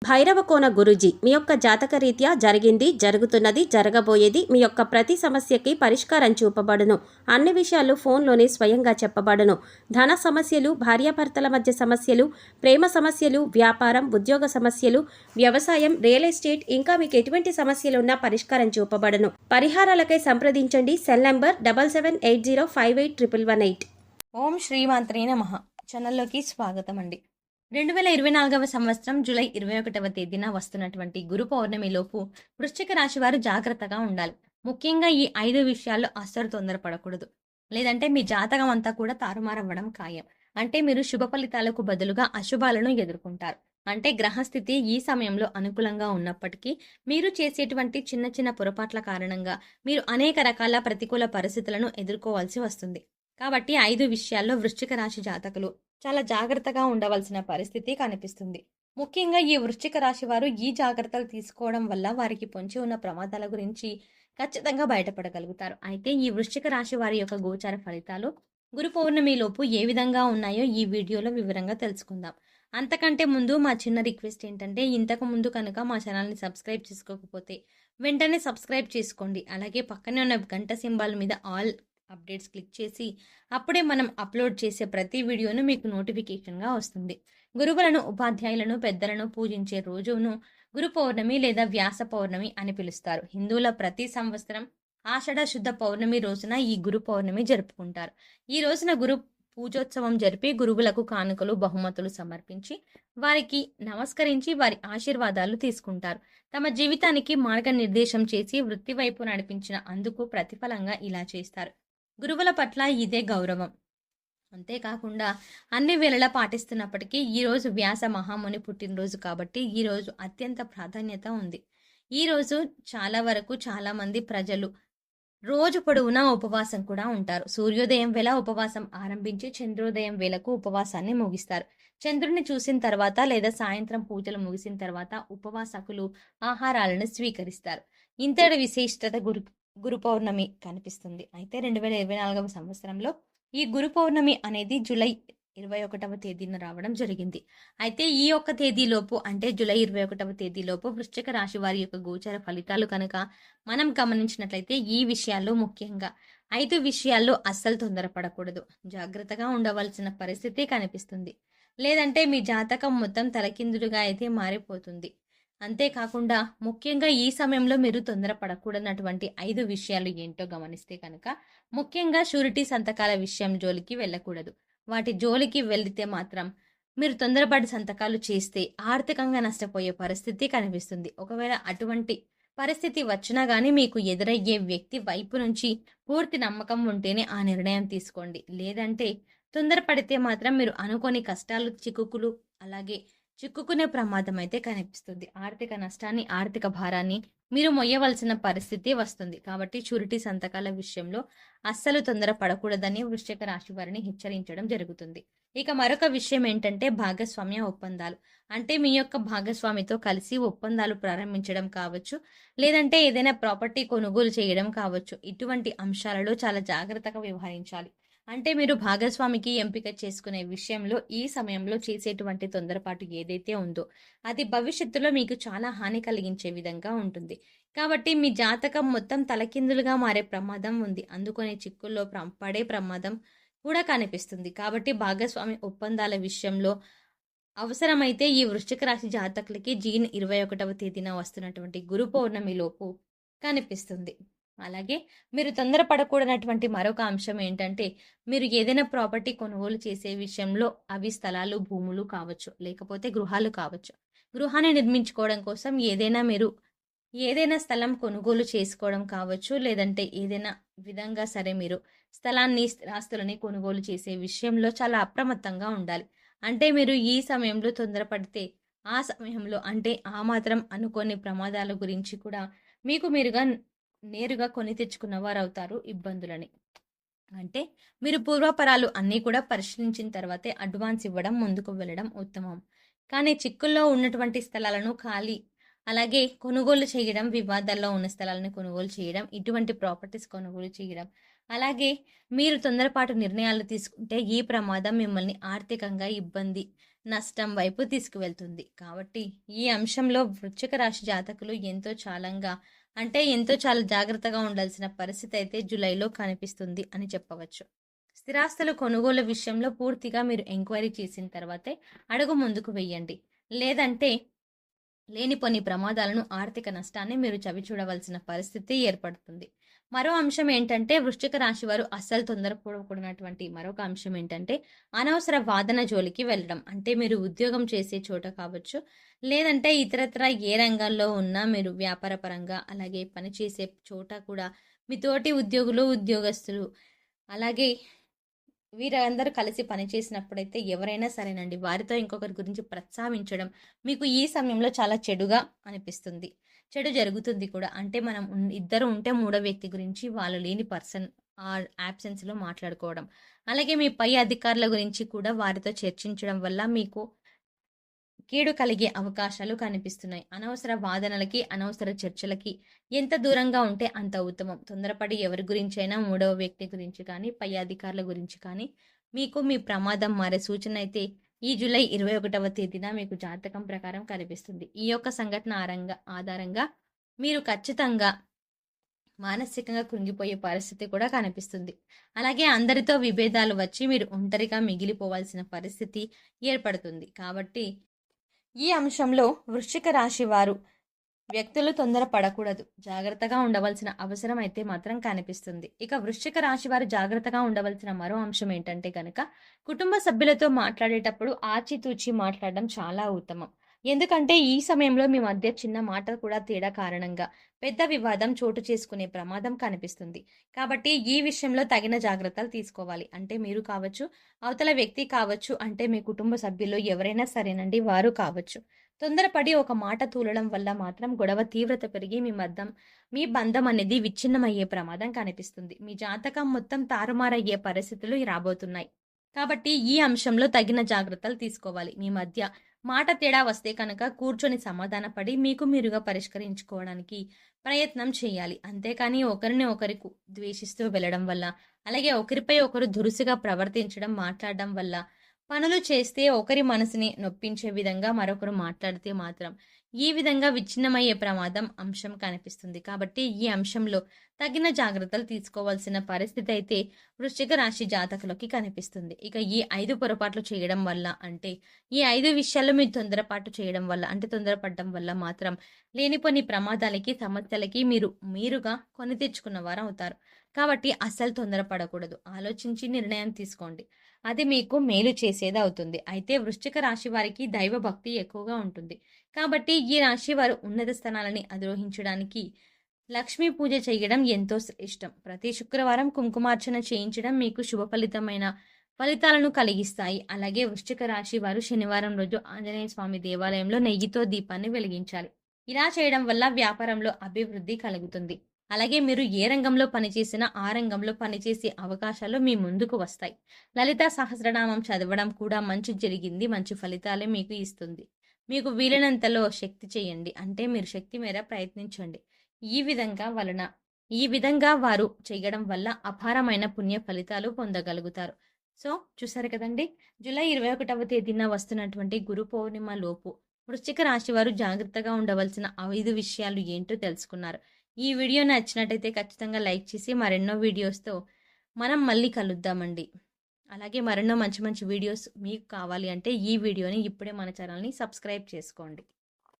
భైరవకోన గురూజీ మీ యొక్క జాతక రీత్యా జరిగింది, జరుగుతున్నది, జరగబోయేది మీ యొక్క ప్రతి సమస్యకి పరిష్కారం చూపబడును. అన్ని విషయాలు ఫోన్లోనే స్వయంగా చెప్పబడును. ధన సమస్యలు, భార్యాభర్తల మధ్య సమస్యలు, ప్రేమ సమస్యలు, వ్యాపారం, ఉద్యోగ సమస్యలు, వ్యవసాయం, రియల్ ఎస్టేట్, ఇంకా మీకు ఎటువంటి సమస్యలు ఉన్నా పరిష్కారం చూపబడును. పరిహారాలకై సంప్రదించండి. Cell number 7780581118. ఓం శ్రీమాత్రే నమః. ఛానల్లోకి స్వాగతం అండి. 2024 సంవత్సరం జూలై 21వ తేదీన వస్తున్నటువంటి గురు పౌర్ణమిలోపు వృశ్చిక రాశి వారు జాగ్రత్తగా ఉండాలి. ముఖ్యంగా ఈ 5 విషయాల్లో అస్సలు తొందరపడకూడదు. లేదంటే మీ జాతకం అంతా కూడా తారుమారవ్వడం ఖాయం. అంటే మీరు శుభ ఫలితాలకు బదులుగా అశుభాలను ఎదుర్కొంటారు. అంటే గ్రహస్థితి ఈ సమయంలో అనుకూలంగా ఉన్నప్పటికీ మీరు చేసేటువంటి చిన్న చిన్న పొరపాట్ల కారణంగా మీరు అనేక రకాల ప్రతికూల పరిస్థితులను ఎదుర్కోవాల్సి వస్తుంది. కాబట్టి 5 విషయాల్లో వృశ్చిక రాశి జాతకులు చాలా జాగ్రత్తగా ఉండవలసిన పరిస్థితి కనిపిస్తుంది. ముఖ్యంగా ఈ వృశ్చిక రాశి వారు ఈ జాగ్రత్తలు తీసుకోవడం వల్ల వారికి పొంచి ఉన్న ప్రమాదాల గురించి ఖచ్చితంగా బయటపడగలుగుతారు. అయితే ఈ వృశ్చిక రాశి వారి యొక్క గోచార ఫలితాలు గురు పౌర్ణమిలోపు ఏ విధంగా ఉన్నాయో ఈ వీడియోలో వివరంగా తెలుసుకుందాం. అంతకంటే ముందు మా చిన్న రిక్వెస్ట్ ఏంటంటే, ఇంతకు ముందు కనుక మా ఛానల్ని సబ్స్క్రైబ్ చేసుకోకపోతే వెంటనే సబ్స్క్రైబ్ చేసుకోండి. అలాగే పక్కనే ఉన్న గంట సింబల్ మీద ఆల్ అప్డేట్స్ క్లిక్ చేసి అప్పుడే మనం అప్లోడ్ చేసే ప్రతి వీడియోను మీకు నోటిఫికేషన్గా వస్తుంది. గురువులను, ఉపాధ్యాయులను, పెద్దలను పూజించే రోజును గురు పౌర్ణమి లేదా వ్యాస పౌర్ణమి అని పిలుస్తారు. హిందువుల ప్రతి సంవత్సరం ఆషాఢ శుద్ధ పౌర్ణమి రోజున ఈ గురు పౌర్ణమి జరుపుకుంటారు. ఈ రోజున గురు పూజోత్సవం జరిపి గురువులకు కానుకలు, బహుమతులు సమర్పించి వారికి నమస్కరించి వారి ఆశీర్వాదాలు తీసుకుంటారు. తమ జీవితానికి మార్గనిర్దేశం చేసి వృత్తి వైపు నడిపించిన అందుకు ప్రతిఫలంగా ఇలా చేస్తారు. గురువుల పట్ల ఇదే గౌరవం. అంతేకాకుండా అన్ని వేళలా పాటిస్తున్నప్పటికీ ఈరోజు వ్యాస మహాముని పుట్టినరోజు కాబట్టి ఈరోజు అత్యంత ప్రాధాన్యత ఉంది. ఈరోజు చాలా వరకు చాలామంది ప్రజలు రోజు పొడవునా ఉపవాసం కూడా ఉంటారు. సూర్యోదయం వేళ ఉపవాసం ఆరంభించి చంద్రోదయం వేళకు ఉపవాసాన్ని ముగిస్తారు. చంద్రుడిని చూసిన తర్వాత లేదా సాయంత్రం పూజలు ముగిసిన తర్వాత ఉపవాసకులు ఆహారాలను స్వీకరిస్తారు. ఇంతటి విశిష్టత గురు పౌర్ణమి కనిపిస్తుంది. అయితే 2024 సంవత్సరంలో ఈ గురు పౌర్ణమి అనేది జూలై 21వ తేదీన రావడం జరిగింది. అయితే ఈ ఒక్క తేదీలోపు అంటే జూలై 21వ తేదీలోపు వృశ్చిక రాశి వారి యొక్క గోచర ఫలితాలు కనుక మనం గమనించినట్లయితే ఈ విషయాల్లో ముఖ్యంగా 5 విషయాల్లో అస్సలు తొందరపడకూడదు. జాగ్రత్తగా ఉండవలసిన పరిస్థితి కనిపిస్తుంది. లేదంటే మీ జాతకం మొత్తం తలకిందులుగా అయితే మారిపోతుంది. అంతేకాకుండా ముఖ్యంగా ఈ సమయంలో మీరు తొందరపడకూడనటువంటి 5 విషయాలు ఏంటో గమనిస్తే కనుక, ముఖ్యంగా షూరిటీ సంతకాల విషయం జోలికి వెళ్ళకూడదు. వాటి జోలికి వెళితే మాత్రం మీరు తొందరపడి సంతకాలు చేస్తే ఆర్థికంగా నష్టపోయే పరిస్థితి కనిపిస్తుంది. ఒకవేళ అటువంటి పరిస్థితి వచ్చినా కానీ మీకు ఎదురయ్యే వ్యక్తి వైపు నుంచి పూర్తి నమ్మకం ఉంటేనే ఆ నిర్ణయం తీసుకోండి. లేదంటే తొందరపడితే మాత్రం మీరు అనుకోని కష్టాలు, చిక్కుకులు, అలాగే చిక్కుకునే ప్రమాదం అయితే కనిపిస్తుంది. ఆర్థిక నష్టాన్ని, ఆర్థిక భారాన్ని మీరు మొయ్యవలసిన పరిస్థితి వస్తుంది. కాబట్టి షూరిటీ సంతకాల విషయంలో అస్సలు తొందర పడకూడదని వృశ్చిక రాశి వారిని హెచ్చరించడం జరుగుతుంది. ఇక మరొక విషయం ఏంటంటే భాగస్వామ్య ఒప్పందాలు. అంటే మీ యొక్క భాగస్వామితో కలిసి ఒప్పందాలు ప్రారంభించడం కావచ్చు, లేదంటే ఏదైనా ప్రాపర్టీ కొనుగోలు చేయడం కావచ్చు. ఇటువంటి అంశాలలో చాలా జాగ్రత్తగా వ్యవహరించాలి. అంటే మీరు భాగస్వామికి ఎంపిక చేసుకునే విషయంలో ఈ సమయంలో చేసేటువంటి తొందరపాటు ఏదైతే ఉందో అది భవిష్యత్తులో మీకు చాలా హాని కలిగించే విధంగా ఉంటుంది. కాబట్టి మీ జాతకం మొత్తం తలకిందులుగా మారే ప్రమాదం ఉంది. అందుకనే చిక్కుల్లో పడే ప్రమాదం కూడా కనిపిస్తుంది. కాబట్టి భాగస్వామి ఒప్పందాల విషయంలో అవసరమైతే ఈ వృశ్చిక రాశి జాతకులకి జూన్ 21వ తేదీన వస్తున్నటువంటి గురు పౌర్ణమిలోపు కనిపిస్తుంది. అలాగే మీరు తొందరపడకూడనటువంటి మరొక అంశం ఏంటంటే, మీరు ఏదైనా ప్రాపర్టీ కొనుగోలు చేసే విషయంలో అవి స్థలాలు, భూములు కావచ్చు, లేకపోతే గృహాలు కావచ్చు. గృహాన్ని నిర్మించుకోవడం కోసం ఏదైనా స్థలం కొనుగోలు చేసుకోవడం కావచ్చు, లేదంటే ఏదైనా విధంగా సరే మీరు స్థలాన్ని, స్థిరాస్తులని కొనుగోలు చేసే విషయంలో చాలా అప్రమత్తంగా ఉండాలి. అంటే మీరు ఈ సమయంలో తొందరపడితే ఆ సమయంలో అంటే ఆ మాత్రం అనుకోని ప్రమాదాల గురించి కూడా మీకు మీరుగా నేరుగా కొని తెచ్చుకున్న వారు అవుతారు ఇబ్బందులని. అంటే మీరు పూర్వపరాలు అన్నీ కూడా పరిశీలించిన తర్వాతే అడ్వాన్స్ ఇవ్వడం, ముందుకు వెళ్ళడం ఉత్తమం. కానీ చిక్కుల్లో ఉన్నటువంటి స్థలాలను ఖాళీ, అలాగే కొనుగోలు చేయడం, వివాదాల్లో ఉన్న స్థలాలను కొనుగోలు చేయడం, ఇటువంటి ప్రాపర్టీస్ కొనుగోలు చేయడం, అలాగే మీరు తొందరపాటు నిర్ణయాలు తీసుకుంటే ఈ ప్రమాదం మిమ్మల్ని ఆర్థికంగా ఇబ్బంది నష్టం వైపు తీసుకువెళ్తుంది. కాబట్టి ఈ అంశంలో వృశ్చిక రాశి జాతకులు ఎంతో చాలా జాగ్రత్తగా ఉండాల్సిన పరిస్థితి అయితే జూలైలో కనిపిస్తుంది అని చెప్పవచ్చు. స్థిరాస్తుల కొనుగోలు విషయంలో పూర్తిగా మీరు ఎంక్వైరీ చేసిన తర్వాతే అడుగు ముందుకు వెయ్యండి. లేదంటే లేనిపోని ప్రమాదాలను, ఆర్థిక నష్టాన్ని మీరు చవిచూడవలసిన పరిస్థితి ఏర్పడుతుంది. మరో అంశం ఏంటంటే వృశ్చిక రాశి వారు అస్సలు తొందరపడకూడనటువంటి మరొక అంశం ఏంటంటే అనవసర వాదన జోలికి వెళ్ళడం. అంటే మీరు ఉద్యోగం చేసే చోట కావచ్చు, లేదంటే ఇతరత్ర ఏ రంగంలో ఉన్నా మీరు వ్యాపార పరంగా అలాగే పనిచేసే చోట కూడా మీ తోటి ఉద్యోగులు, ఉద్యోగస్తులు అలాగే వీరందరూ కలిసి పనిచేసినప్పుడైతే ఎవరైనా సరేనండి వారితో ఇంకొకరి గురించి ప్రస్తావించడం మీకు ఈ సమయంలో చాలా చెడుగా అనిపిస్తుంది. చెడు జరుగుతుంది కూడా. అంటే మనం ఇద్దరు ఉంటే మూడో వ్యక్తి గురించి వాళ్ళు లేని పర్సన్ ఆ యాబ్సెన్స్లో మాట్లాడుకోవడం, అలాగే మీ పై అధికారుల గురించి కూడా వారితో చర్చించడం వల్ల మీకు కీడు కలిగే అవకాశాలు కనిపిస్తున్నాయి. అనవసర వాదనలకి, అనవసర చర్చలకి ఎంత దూరంగా ఉంటే అంత ఉత్తమం. తొందరపడి ఎవరి గురించైనా మూడవ వ్యక్తి గురించి కానీ, పై అధికారుల గురించి కానీ మీకు మీ ప్రమాదం మారే సూచన అయితే ఈ జూలై 21వ తేదీన మీకు జాతకం ప్రకారం కనిపిస్తుంది. ఈ యొక్క సంఘటన ఆధారంగా మీరు ఖచ్చితంగా మానసికంగా కృంగిపోయే పరిస్థితి కూడా కనిపిస్తుంది. అలాగే అందరితో విభేదాలు వచ్చి మీరు ఒంటరిగా మిగిలిపోవాల్సిన పరిస్థితి ఏర్పడుతుంది. కాబట్టి ఈ అంశంలో వృశ్చిక రాశి వారు వ్యక్తులు తొందరపడకూడదు. జాగ్రత్తగా ఉండవలసిన అవసరం అయితే మాత్రం కనిపిస్తుంది. ఇక వృశ్చిక రాశి వారు జాగ్రత్తగా ఉండవలసిన మరో అంశం ఏంటంటే కనుక కుటుంబ సభ్యులతో మాట్లాడేటప్పుడు ఆచితూచి మాట్లాడడం చాలా ఉత్తమం. ఎందుకంటే ఈ సమయంలో మీ మధ్య చిన్న మాట కూడా తేడా కారణంగా పెద్ద వివాదం చోటు చేసుకునే ప్రమాదం కనిపిస్తుంది. కాబట్టి ఈ విషయంలో తగిన జాగ్రత్తలు తీసుకోవాలి. అంటే మీరు కావచ్చు, అవతల వ్యక్తి కావచ్చు, అంటే మీ కుటుంబ సభ్యులు ఎవరైనా సరేనండి వారు కావచ్చు. తొందరపడి ఒక మాట తూలడం వల్ల మాత్రం గొడవ తీవ్రత పెరిగి మీ బంధం అనేది విచ్ఛిన్నమయ్యే ప్రమాదం కనిపిస్తుంది. మీ జాతకం మొత్తం తారుమారయ్యే పరిస్థితులు రాబోతున్నాయి. కాబట్టి ఈ అంశంలో తగిన జాగ్రత్తలు తీసుకోవాలి. మీ మధ్య మాట తేడా వస్తే కనుక కూర్చొని సమాధానపడి మీకు మీరుగా పరిష్కరించుకోవడానికి ప్రయత్నం చేయాలి. అంతేకాని ఒకరిని ఒకరికి ద్వేషిస్తూ వెళ్ళడం వల్ల, అలాగే ఒకరిపై ఒకరు దురుసుగా ప్రవర్తించడం, మాట్లాడడం వల్ల పనులు చేస్తే ఒకరి మనసుని నొప్పించే విధంగా మరొకరు మాట్లాడితే మాత్రం ఈ విధంగా విచ్ఛిన్నమయ్యే ప్రమాదం అంశం కనిపిస్తుంది. కాబట్టి ఈ అంశంలో తగిన జాగ్రత్తలు తీసుకోవాల్సిన పరిస్థితి అయితే వృశ్చిక రాశి జాతకులకి కనిపిస్తుంది. ఇక ఈ 5 పొరపాట్లు చేయడం వల్ల, అంటే ఈ 5 విషయాల్లో మీరు తొందరపాటు చేయడం వల్ల, అంటే తొందరపడడం వల్ల మాత్రం లేనిపోని ప్రమాదాలకి, సమస్యలకి మీరుగా కొని తెచ్చుకున్న వారు అవుతారు. కాబట్టి అస్సలు తొందరపడకూడదు. ఆలోచించి నిర్ణయం తీసుకోండి. అది మీకు మేలు చేసేది అవుతుంది. అయితే వృశ్చిక రాశి వారికి దైవ భక్తి ఎక్కువగా ఉంటుంది. కాబట్టి ఈ రాశి వారు ఉన్నత స్థానాలని అధిరోహించడానికి లక్ష్మీ పూజ చేయడం ఎంతో ఇష్టం. ప్రతి శుక్రవారం కుంకుమార్చన చేయించడం మీకు శుభ ఫలితాలను కలిగిస్తాయి. అలాగే వృశ్చిక రాశి వారు శనివారం రోజు ఆంజనేయ స్వామి దేవాలయంలో నెయ్యితో దీపాన్ని వెలిగించాలి. ఇలా చేయడం వల్ల వ్యాపారంలో అభివృద్ధి కలుగుతుంది. అలాగే మీరు ఏ రంగంలో పనిచేసినా ఆ రంగంలో పనిచేసే అవకాశాలు మీ ముందుకు వస్తాయి. లలితా సహస్రనామం చదవడం కూడా మంచి జరిగింది, మంచి ఫలితాలే మీకు ఇస్తుంది. మీకు వీలైనంతలో శక్తి చేయండి. అంటే మీరు శక్తి మేర ప్రయత్నించండి. ఈ విధంగా వారు చేయడం వల్ల అపారమైన పుణ్య ఫలితాలు పొందగలుగుతారు. సో చూసారు కదండి, జూలై 21వ తేదీన వస్తున్నటువంటి గురు పౌర్ణిమ లోపు వృశ్చిక రాశి వారు జాగ్రత్తగా ఉండవలసిన 5 విషయాలు ఏంటో తెలుసుకున్నారు. ఈ వీడియో నచ్చినట్టయితే ఖచ్చితంగా లైక్ చేసి మరెన్నో వీడియోస్తో మనం మళ్ళీ కలుద్దామండి. అలాగే మరెన్నో మంచి మంచి వీడియోస్ మీకు కావాలి అంటే ఈ వీడియోని ఇప్పుడే మన ఛానల్ని సబ్స్క్రైబ్ చేసుకోండి.